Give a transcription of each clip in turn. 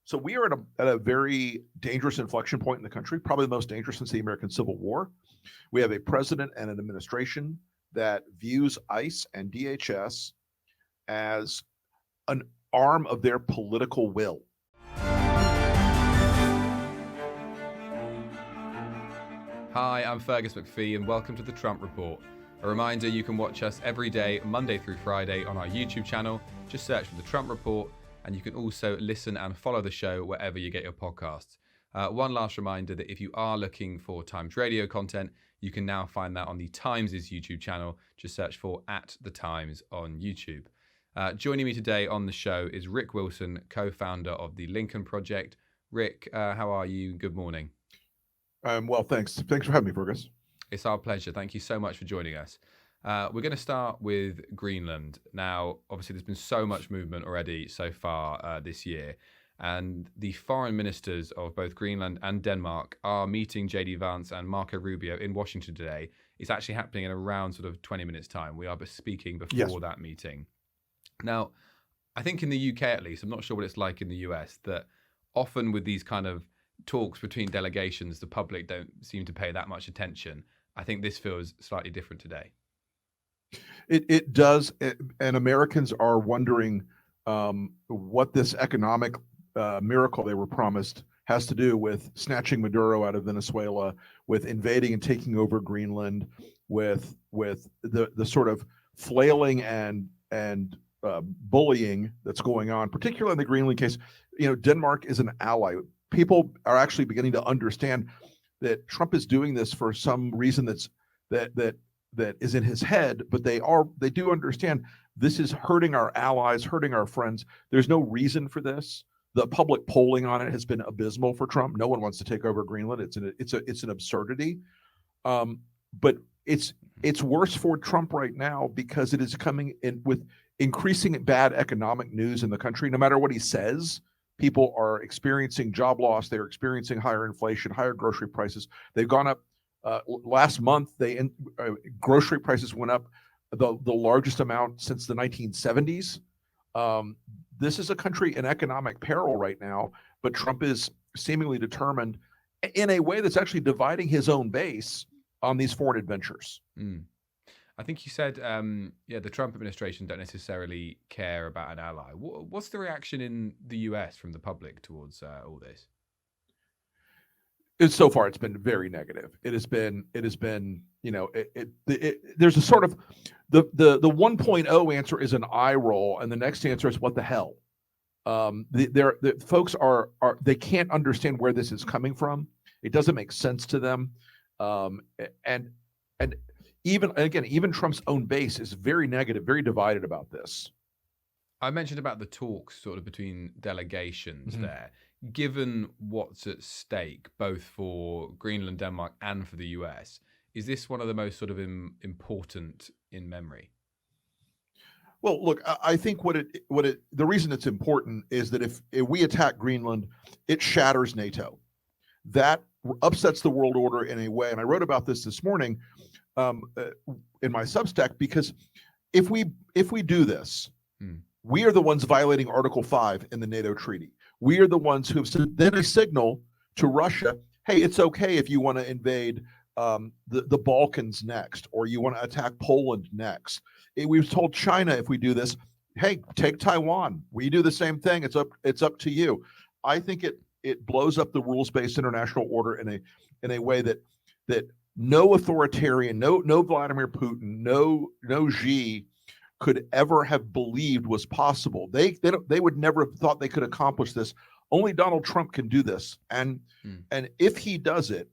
So we are at a very dangerous inflection point in the country, probably the most dangerous since the American Civil War. We have a president and an administration that views ICE and DHS as an arm of their political will. Hi, I'm Fergus Macphee and welcome to the Trump Report. A reminder, you can watch us every day, Monday through Friday on our YouTube channel. Just search for the Trump Report, and you can also listen and follow the show wherever you get your podcasts. One last reminder that if you are looking for Times Radio content, you can now find that on the Times' YouTube channel. Just search for @TheTimes on YouTube. Joining me today on the show is Rick Wilson, co-founder of the Lincoln Project. Rick, how are you? Good morning. Well, thanks. Thanks for having me, Fergus. It's our pleasure. Thank you so much for joining us. We're going to start with Greenland. Now, obviously, there's been so much movement already so far this year. And the foreign ministers of both Greenland and Denmark are meeting JD Vance and Marco Rubio in Washington today. It's actually happening in around sort of 20 minutes time. We are speaking before that meeting. Now, I think in the UK, at least, I'm not sure what it's like in the US, that often with these kind of talks between delegations, the public don't seem to pay that much attention. I think this feels slightly different today. It does, and Americans are wondering what this economic miracle they were promised has to do with snatching Maduro out of Venezuela, with invading and taking over Greenland, with the sort of flailing and bullying that's going on, particularly in the Greenland case. You know, Denmark is an ally. People are actually beginning to understand that Trump is doing this for some reason that is in his head, but they do understand this is hurting our allies, hurting our friends. There's no reason for this. The public polling on it has been abysmal for Trump. No one wants to take over Greenland. It's an absurdity. But it's worse for Trump right now because it is coming in with increasing bad economic news in the country. No matter what he says, people are experiencing job loss. They're experiencing higher inflation, higher grocery prices. They've gone up. Last month, grocery prices went up the largest amount since the 1970s. This is a country in economic peril right now, but Trump is seemingly determined in a way that's actually dividing his own base on these foreign adventures. I think you said, the Trump administration don't necessarily care about an ally. What's the reaction in the US from the public towards all this? So far, it's been very negative. It has been, there's a sort of the 1.0 answer is an eye roll, and the next answer is what the hell. The folks they can't understand where this is coming from. It doesn't make sense to them, and even Trump's own base is very negative, very divided about this. I mentioned about the talks sort of between delegations there. Given what's at stake, both for Greenland, Denmark, and for the US, is this one of the most sort of important in memory? Well, look, I think the reason it's important is that if we attack Greenland, it shatters NATO. That upsets the world order in a way, and I wrote about this morning in my Substack, because if we do this, we are the ones violating Article 5 in the NATO treaty. We are the ones who have then a signal to Russia, hey, it's okay if you want to invade the Balkans next, or you want to attack Poland next. We've told China, if we do this, hey, take Taiwan. We do the same thing. It's up to you. I think it blows up the rules-based international order in a way that no authoritarian, no Vladimir Putin, no Xi could ever have believed was possible. They would never have thought they could accomplish this. Only Donald Trump can do this. And if he does it,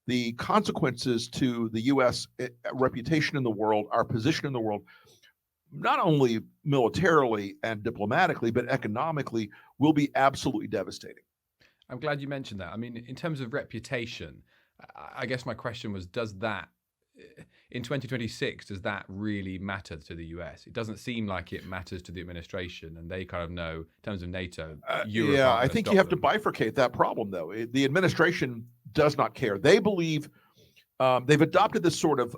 the consequences to the U.S. reputation in the world, our position in the world, not only militarily and diplomatically, but economically, will be absolutely devastating. I'm glad you mentioned that. I mean, in terms of reputation, I guess my question was, does that, in 2026, does that really matter to the US? It doesn't seem like it matters to the administration, and they kind of know, in terms of NATO, Europe. I think you have to bifurcate that problem, though. The administration does not care. They believe they've adopted this sort of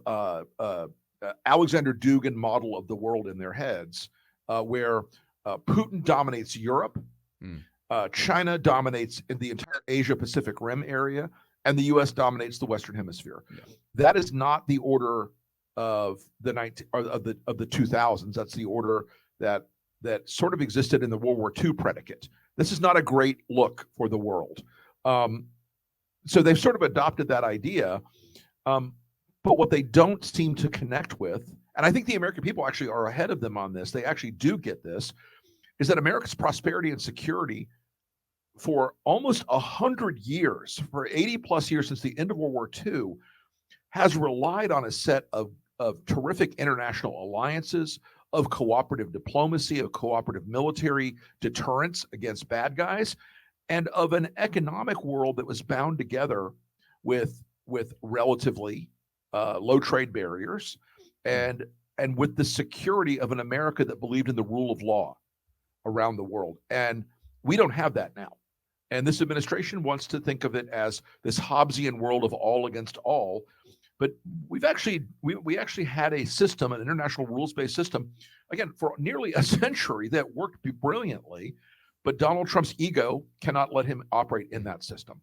Alexander Dugin model of the world in their heads, where Putin dominates Europe. China dominates in the entire Asia Pacific Rim area, and the U.S. dominates the Western Hemisphere. Yeah. That is not the order of the 2000s. That's the order that sort of existed in the World War II predicate. This is not a great look for the world. So they've sort of adopted that idea. But what they don't seem to connect with, and I think the American people actually are ahead of them on this, they actually do get this, is that America's prosperity and security for almost 100 years, for 80 plus years since the end of World War II, has relied on a set of terrific international alliances, of cooperative diplomacy, of cooperative military deterrence against bad guys, and of an economic world that was bound together with relatively low trade barriers and with the security of an America that believed in the rule of law around the world. And we don't have that now. And this administration wants to think of it as this Hobbesian world of all against all. But we actually had a system, an international rules-based system, again, for nearly a century that worked brilliantly. But Donald Trump's ego cannot let him operate in that system.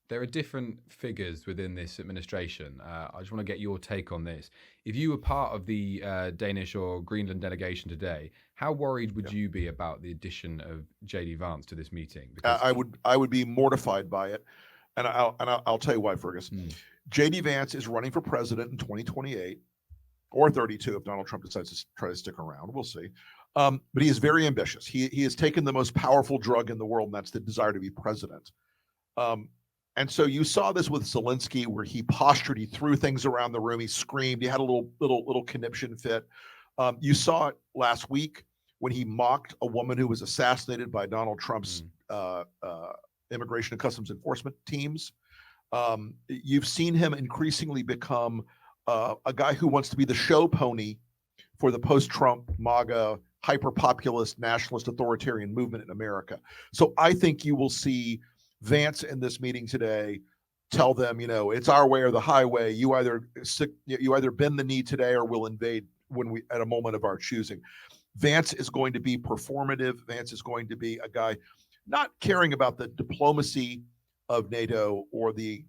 There are different figures within this administration. I just want to get your take on this. If you were part of the Danish or Greenland delegation today, how worried would you be about the addition of J.D. Vance to this meeting? Because I would be mortified by it, and I'll tell you why, Fergus. J.D. Vance is running for president in 2028 or 32 if Donald Trump decides to try to stick around. We'll see. But he is very ambitious. He has taken the most powerful drug in the world, and that's the desire to be president. And so you saw this with Zelensky, where he postured, he threw things around the room, he screamed, he had a little conniption fit. You saw it last week when he mocked a woman who was assassinated by Donald Trump's Immigration and Customs Enforcement teams. You've seen him increasingly become a guy who wants to be the show pony for the post-Trump MAGA hyper-populist nationalist authoritarian movement in America. So I think you will see Vance in this meeting today tell them, it's our way or the highway. You either bend the knee today or we'll invade at a moment of our choosing. Vance is going to be performative. Vance is going to be a guy not caring about the diplomacy of NATO or the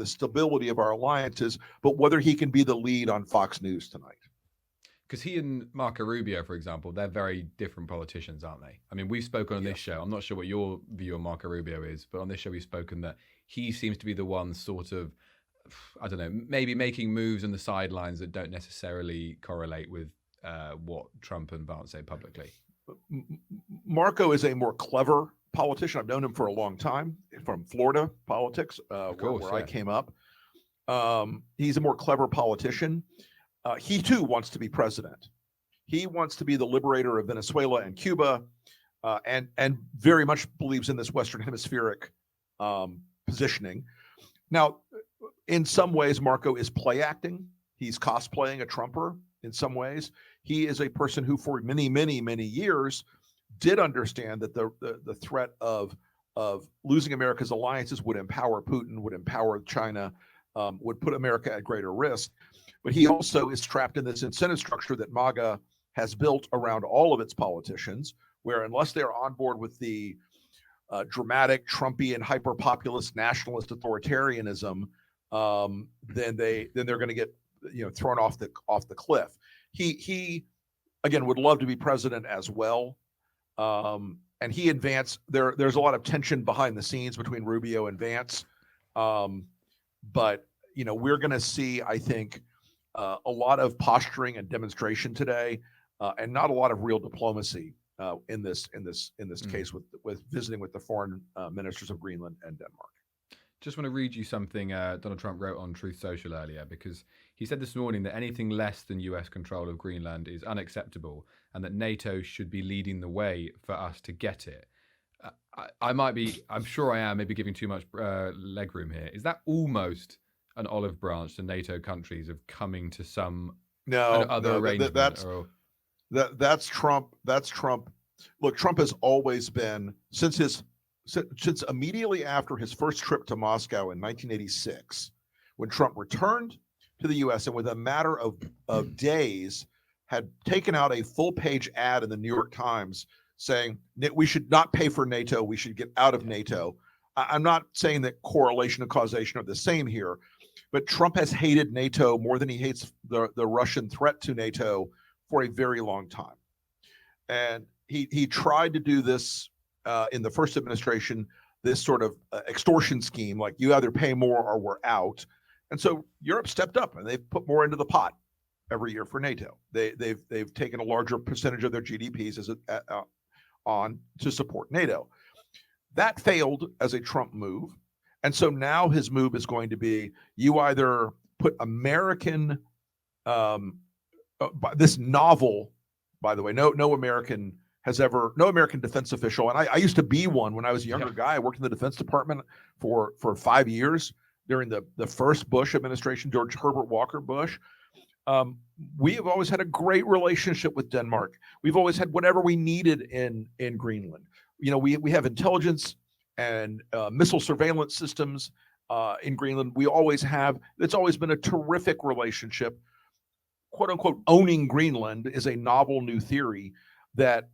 stability of our alliances, but whether he can be the lead on Fox News tonight. Because he and Marco Rubio, for example, they're very different politicians, aren't they? I mean, we've spoken on this show. I'm not sure what your view on Marco Rubio is, but on this show we've spoken that he seems to be the one sort of, I don't know, maybe making moves on the sidelines that don't necessarily correlate with what Trump and Vance say publicly. Marco is a more clever politician. I've known him for a long time from Florida politics, where I came up. He's a more clever politician. He too wants to be president. He wants to be the liberator of Venezuela and Cuba, and very much believes in this Western Hemispheric positioning. Now, in some ways, Marco is play acting. He's cosplaying a Trumper in some ways. He is a person who, for many, many, many years, did understand that the threat of losing America's alliances would empower Putin, would empower China, would put America at greater risk. But he also is trapped in this incentive structure that MAGA has built around all of its politicians, where unless they're on board with the dramatic Trumpian hyper-populist nationalist authoritarianism, then they're going to get thrown off the cliff. He again would love to be president as well, and he and Vance. There's a lot of tension behind the scenes between Rubio and Vance, but we're going to see, I think, a lot of posturing and demonstration today, and not a lot of real diplomacy in this case with visiting with the foreign ministers of Greenland and Denmark. Just want to read you something Donald Trump wrote on Truth Social earlier, because he said this morning that anything less than US control of Greenland is unacceptable and that NATO should be leading the way for us to get it. I'm sure I am maybe giving too much leg room here. Is that almost an olive branch to NATO countries of coming to some other arrangement? That's Trump. That's Trump. Look, Trump has always been, since immediately after his first trip to Moscow in 1986, when Trump returned to the U.S. and within a matter of days had taken out a full-page ad in the New York Times saying we should not pay for NATO, we should get out of NATO. I'm not saying that correlation and causation are the same here, but Trump has hated NATO more than he hates the Russian threat to NATO for a very long time. And he tried to do this in the first administration, this sort of extortion scheme, like you either pay more or we're out. And so Europe stepped up and they've put more into the pot every year for NATO. They've taken a larger percentage of their GDPs on to support NATO. That failed as a Trump move. And so now his move is going to be, you either put American, this novel, by the way, no American defense official, and I used to be one when I was a younger guy. I worked in the Defense Department for 5 years during the first Bush administration, George Herbert Walker Bush. We have always had a great relationship with Denmark. We've always had whatever we needed in Greenland. We have intelligence and missile surveillance systems in Greenland. We always have. It's always been a terrific relationship. "Quote unquote," owning Greenland is a novel new theory that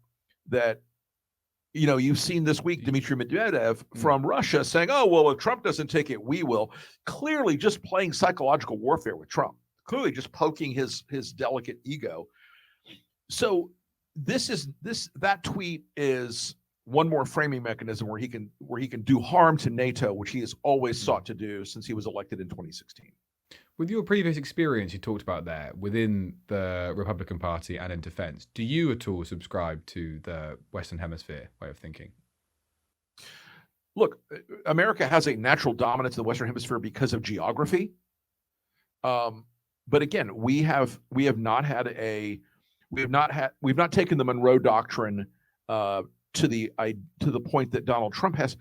you've seen this week. Dmitry Medvedev from Russia saying, "Oh well, if Trump doesn't take it, we will." Clearly, just playing psychological warfare with Trump. Clearly, just poking his delicate ego. So that tweet is one more framing mechanism where he can do harm to NATO, which he has always sought to do since he was elected in 2016. With your previous experience you talked about there within the Republican Party and in defense, do you at all subscribe to the Western Hemisphere way of thinking? Look, America has a natural dominance in the Western Hemisphere because of geography. But again, we've not taken the Monroe Doctrine to the point that Donald Trump has,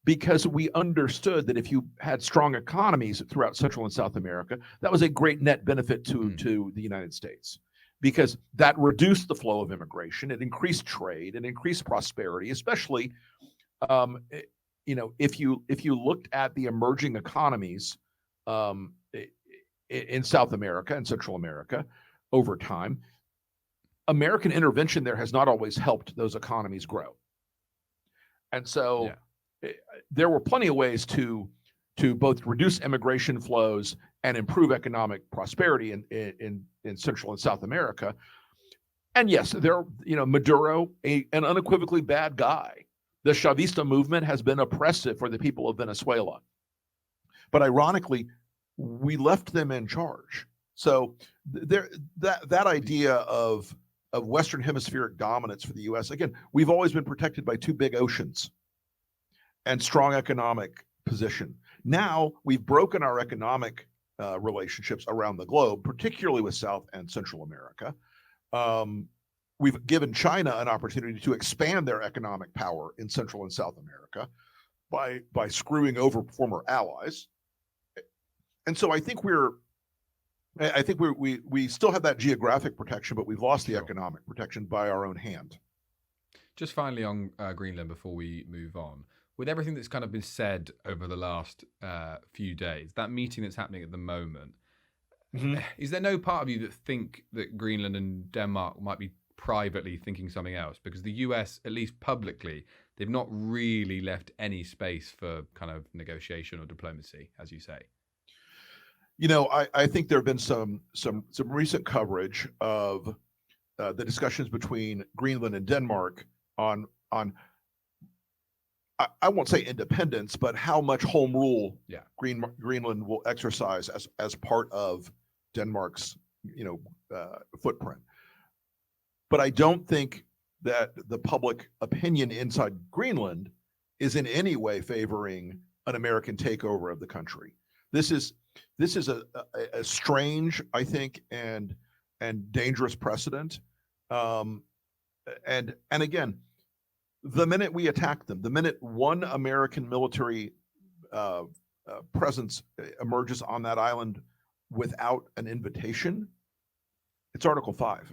because we understood that if you had strong economies throughout Central and South America, that was a great net benefit to the United States, because that reduced the flow of immigration, it increased trade, and increased prosperity, especially if you looked at the emerging economies in South America and Central America over time. American intervention there has not always helped those economies grow. And so there were plenty of ways to both reduce immigration flows and improve economic prosperity in Central and South America. And yes, Maduro, an unequivocally bad guy. The Chavista movement has been oppressive for the people of Venezuela. But ironically, we left them in charge. So that idea of Western hemispheric dominance for the U.S., again, we've always been protected by two big oceans and strong economic position. Now we've broken our economic relationships around the globe, particularly with South and Central America. We've given China an opportunity to expand their economic power in Central and South America by screwing over former allies. And so I think we still have that geographic protection, but we've lost the economic protection by our own hand. Just finally on Greenland before we move on, with everything that's kind of been said over the last few days, that meeting that's happening at the moment, is there no part of you that think that Greenland and Denmark might be privately thinking something else? Because the US, at least publicly, they've not really left any space for kind of negotiation or diplomacy, as you say. I think there have been some recent coverage of the discussions between Greenland and Denmark on I won't say independence, but how much home rule Greenland will exercise as part of Denmark's footprint. But I don't think that the public opinion inside Greenland is in any way favoring an American takeover of the country. This is a strange, I think, and dangerous precedent. And again, the minute we attack them, the minute one American military presence emerges on that island without an invitation, it's Article 5.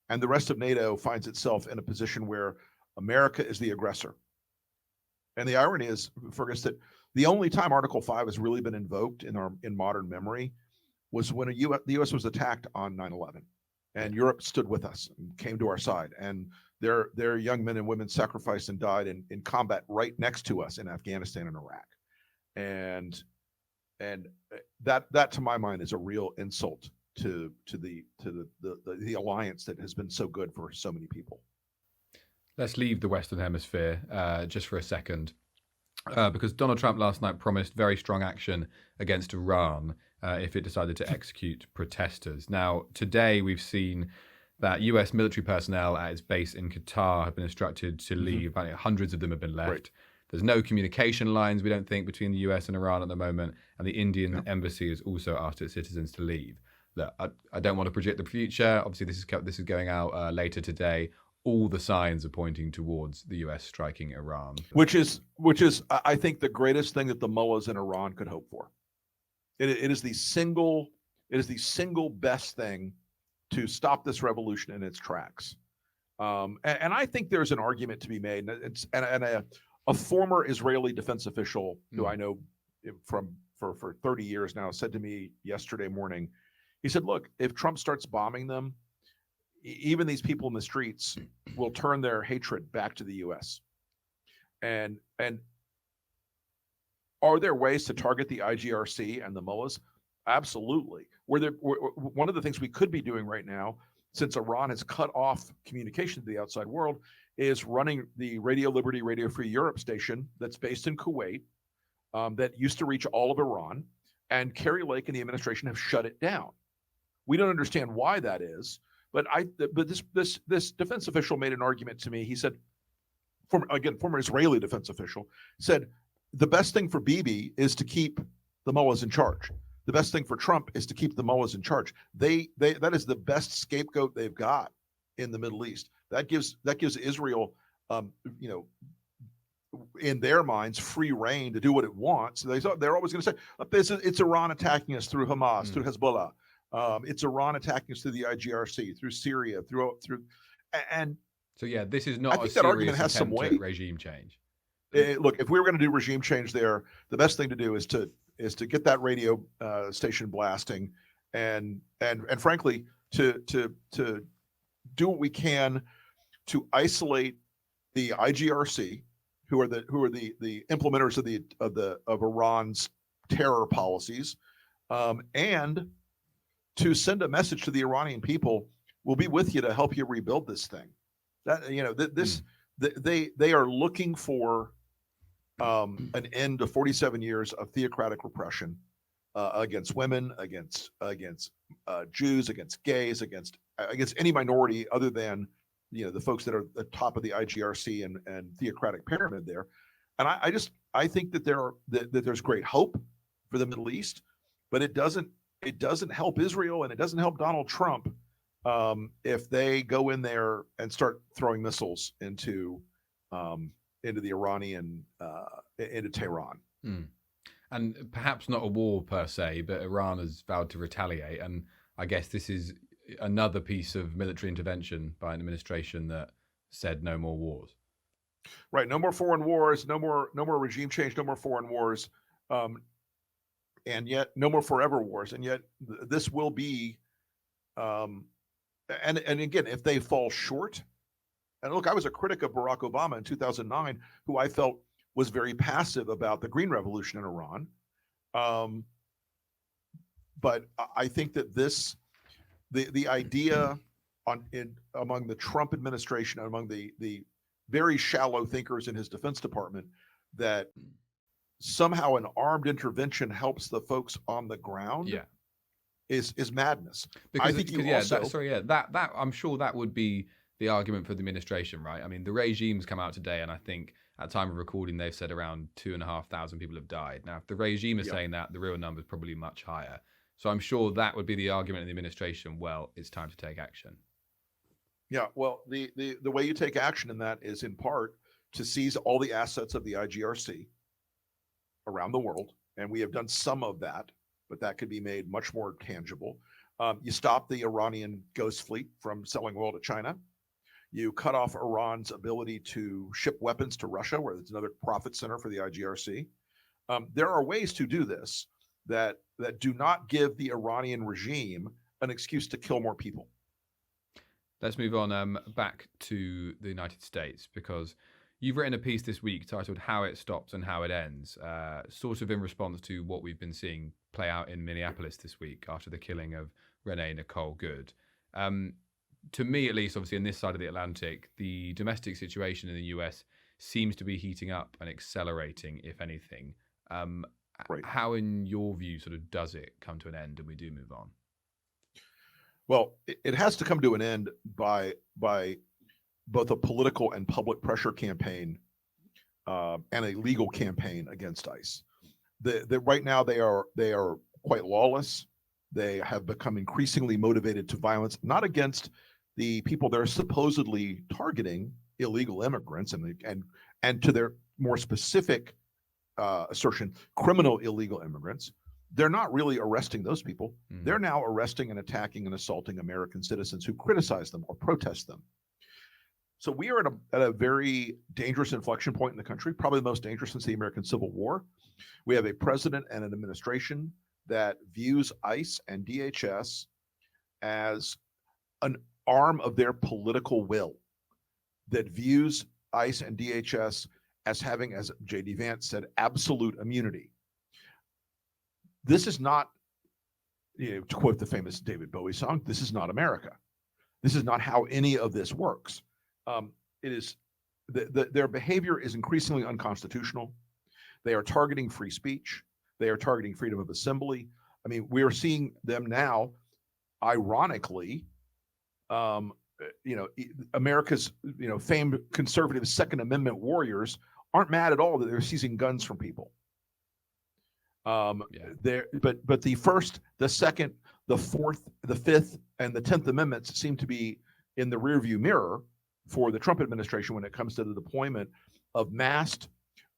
And the rest of NATO finds itself in a position where America is the aggressor. And the irony is, Fergus, that the only time Article 5 has really been invoked in modern memory was when the U.S. was attacked on 9/11, and Europe stood with us and came to our side. And their young men and women sacrificed and died in combat right next to us in Afghanistan and Iraq. And that to my mind is a real insult to the alliance that has been so good for so many people. Let's leave the Western Hemisphere just for a second, because Donald Trump last night promised very strong action against Iran if it decided to execute protesters. Now, today we've seen that US military personnel at its base in Qatar have been instructed to leave. About hundreds of them have been left. Right. There's no communication lines, we don't think, between the US and Iran at the moment, and the Indian embassy has also asked its citizens to leave. Look, I don't want to predict the future. Obviously, this is going out later today. All the signs are pointing towards the US striking Iran, which is I think the greatest thing that the mullahs in Iran could hope for. It is the single best thing to stop this revolution in its tracks. And I think there's an argument to be made. And a former Israeli defense official who I know for 30 years now said to me yesterday morning, he said, look, if Trump starts bombing them, even these people in the streets will turn their hatred back to the U.S. And are there ways to target the IGRC and the mullahs? Absolutely. One of the things we could be doing right now, since Iran has cut off communication to the outside world, is running the Radio Liberty, Radio Free Europe station that's based in Kuwait, that used to reach all of Iran, and Kerry Lake and the administration have shut it down. We don't understand why that is, but this defense official made an argument to me. He said, former Israeli defense official said, the best thing for Bibi is to keep the mullahs in charge. The best thing for Trump is to keep the mullahs in charge. That is the best scapegoat they've got in the Middle East. That gives Israel, in their minds, free reign to do what it wants. They're always going to say, it's Iran attacking us through Hamas, through Hezbollah. It's Iran attacking us through the IGRC, through Syria, and so yeah, this is not. I think that argument has some weight. Regime change. Look, if we were going to do regime change there, the best thing to do is to get that radio station blasting, and frankly to do what we can to isolate the IGRC, who are the implementers of Iran's terror policies, and to send a message to the Iranian people: we'll be with you to help you rebuild this thing. They are looking for an end to 47 years of theocratic repression against women, against Jews, against gays, against any minority other than the folks that are at the top of the IGRC and theocratic pyramid there. And I think that there's great hope for the Middle East, but it doesn't help Israel and it doesn't help Donald Trump if they go in there and start throwing missiles into the Iranian, into Tehran. And perhaps not a war per se, but Iran has vowed to retaliate. And I guess this is another piece of military intervention by an administration that said no more wars. Right. No more foreign wars, no more regime change, no more foreign wars. And yet no more forever wars. And yet this will be, and again, if they fall short, and look, I was a critic of Barack Obama in 2009, who I felt was very passive about the Green Revolution in Iran. But I think that the idea among the Trump administration, among the very shallow thinkers in his Defense Department, that somehow an armed intervention helps the folks on the ground, is madness. Because I think that I'm sure that would be the argument for the administration, right? I mean, the regime's come out today, and I think at time of recording, they've said around 2,500 people have died. Now, if the regime is saying that, the real number is probably much higher. So I'm sure that would be the argument in the administration. Well, it's time to take action. Yeah, well, the way you take action in that is in part to seize all the assets of the IGRC around the world. And we have done some of that, but that could be made much more tangible. You stop the Iranian ghost fleet from selling oil to China. You cut off Iran's ability to ship weapons to Russia, where it's another profit center for the IGRC. There are ways to do this that do not give the Iranian regime an excuse to kill more people. Let's move on back to the United States, because you've written a piece this week titled "How It Stops and How It Ends," sort of in response to what we've been seeing play out in Minneapolis this week after the killing of Renee Nicole Good. To me, at least, obviously, on this side of the Atlantic, the domestic situation in the US seems to be heating up and accelerating, if anything. Right. How, in your view, sort of does it come to an end and we do move on? Well, it has to come to an end by both a political and public pressure campaign and a legal campaign against ICE. Right now they are quite lawless. They have become increasingly motivated to violence, not against the people they're supposedly targeting, illegal immigrants, and to their more specific assertion, criminal illegal immigrants. They're not really arresting those people. They're now arresting and attacking and assaulting American citizens who criticize them or protest them. So we are at a very dangerous inflection point in the country, probably the most dangerous since the American Civil War. We have a president and an administration that views ICE and DHS as an arm of their political will, that views ICE and DHS as having, as J.D. Vance said, absolute immunity. This is not, to quote the famous David Bowie song, this is not America. This is not how any of this works. It is their behavior is increasingly unconstitutional. They are targeting free speech. They are targeting freedom of assembly. I mean, we are seeing them now, ironically, America's, famed conservative Second Amendment warriors aren't mad at all that they're seizing guns from people. But the First, the Second, the Fourth, the Fifth, and the 10th Amendments seem to be in the rearview mirror for the Trump administration when it comes to the deployment of massed,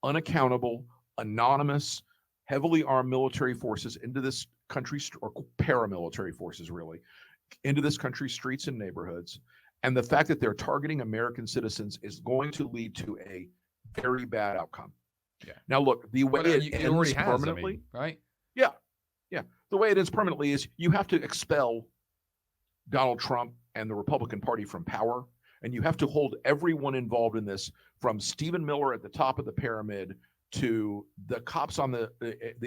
unaccountable, anonymous, heavily armed military forces into this country, or paramilitary forces really, into this country's streets and neighborhoods. And the fact that they're targeting American citizens is going to lead to a very bad outcome. Yeah. Now, look, the way it ends permanently, right? Yeah. The way it ends permanently is you have to expel Donald Trump and the Republican Party from power, and you have to hold everyone involved in this, from Stephen Miller at the top of the pyramid to the cops on the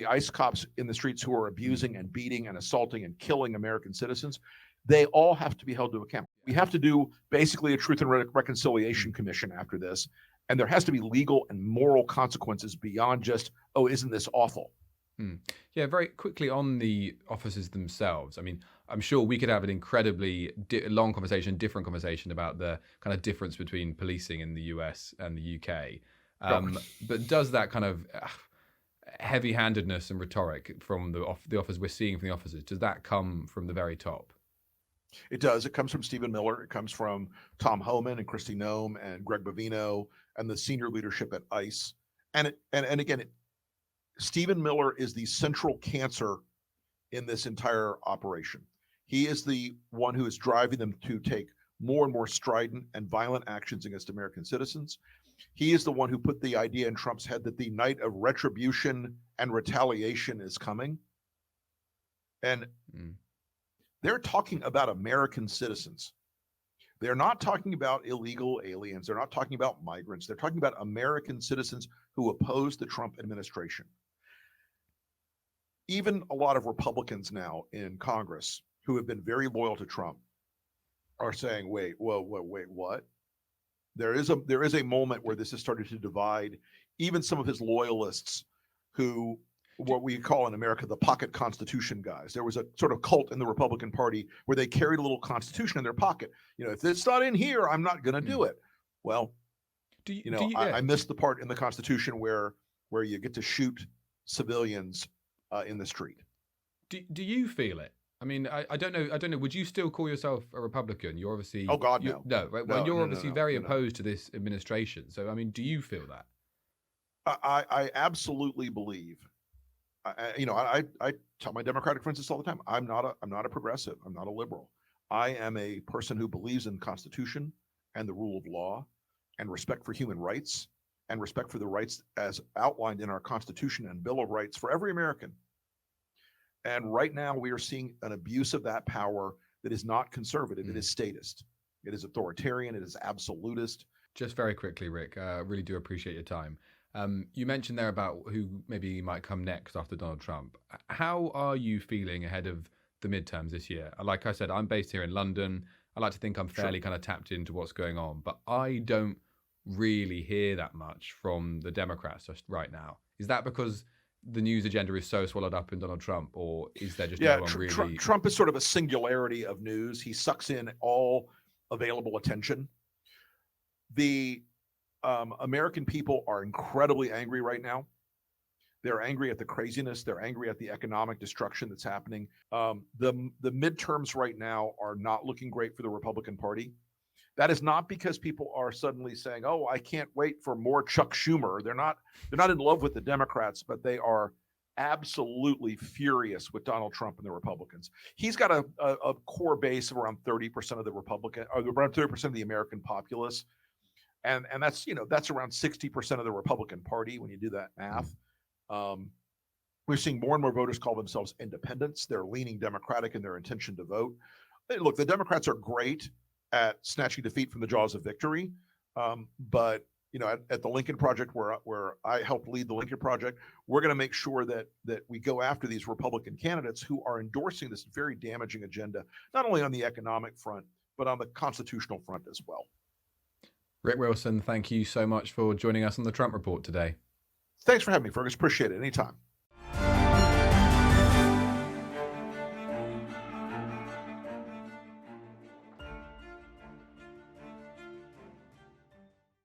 ICE cops in the streets who are abusing and beating and assaulting and killing American citizens. They all have to be held to account. We have to do basically a Truth and Reconciliation Commission after this, and there has to be legal and moral consequences beyond just, oh, isn't this awful? Yeah, very quickly on the officers themselves. I mean, I'm sure we could have an incredibly long conversation, different conversation about the kind of difference between policing in the US and the UK. But does that kind of heavy-handedness and rhetoric from the offers we're seeing from the officers, does that come from the very top? It does. It comes from Stephen Miller. It comes from Tom Homan and Kristi Noem and Greg Bovino and the senior leadership at ICE. And again, Stephen Miller is the central cancer in this entire operation. He is the one who is driving them to take more and more strident and violent actions against American citizens. He is the one who put the idea in Trump's head that the night of retribution and retaliation is coming. And they're talking about American citizens. They're not talking about illegal aliens. They're not talking about migrants. They're talking about American citizens who oppose the Trump administration. Even a lot of Republicans now in Congress who have been very loyal to Trump are saying, wait, what? There is a moment where this has started to divide even some of his loyalists, who, what we call in America, the pocket constitution guys. There was a sort of cult in the Republican Party where they carried a little constitution in their pocket. If it's not in here, I'm not going to do it. Well, I missed the part in the Constitution where you get to shoot civilians in the street. Do you feel it? I mean, I don't know. Would you still call yourself a Republican? You're obviously. Oh God, no. No, right? Well, you're obviously very opposed to this administration. So, I mean, do you feel that? I absolutely believe. I tell my Democratic friends this all the time. I'm not a progressive. I'm not a liberal. I am a person who believes in the Constitution and the rule of law and respect for human rights and respect for the rights as outlined in our Constitution and Bill of Rights for every American. And right now we are seeing an abuse of that power that is not conservative. It is statist. It is authoritarian. It is absolutist. Just very quickly, Rick, really do appreciate your time. You mentioned there about who maybe might come next after Donald Trump. How are you feeling ahead of the midterms this year? Like I said, I'm based here in London. I like to think I'm fairly kind of tapped into what's going on, but I don't really hear that much from the Democrats just right now. Is that because the news agenda is so swallowed up in Donald Trump, or is there just no one really? Trump is sort of a singularity of news. He sucks in all available attention. The American people are incredibly angry right now. They're angry at the craziness. They're angry at the economic destruction that's happening. The midterms right now are not looking great for the Republican Party. That is not because people are suddenly saying, "Oh, I can't wait for more Chuck Schumer." They're not in love with the Democrats, but they are absolutely furious with Donald Trump and the Republicans. He's got a core base of around 30% of the Republican, or around 30% of the American populace. And that's, that's around 60% of the Republican Party when you do that math. We're seeing more and more voters call themselves independents. They're leaning Democratic in their intention to vote. Look, the Democrats are great at snatching defeat from the jaws of victory. But at the Lincoln Project, where I helped lead the Lincoln Project, we're going to make sure that we go after these Republican candidates who are endorsing this very damaging agenda, not only on the economic front, but on the constitutional front as well. Rick Wilson, thank you so much for joining us on the Trump Report today. Thanks for having me, Fergus. Appreciate it. Anytime.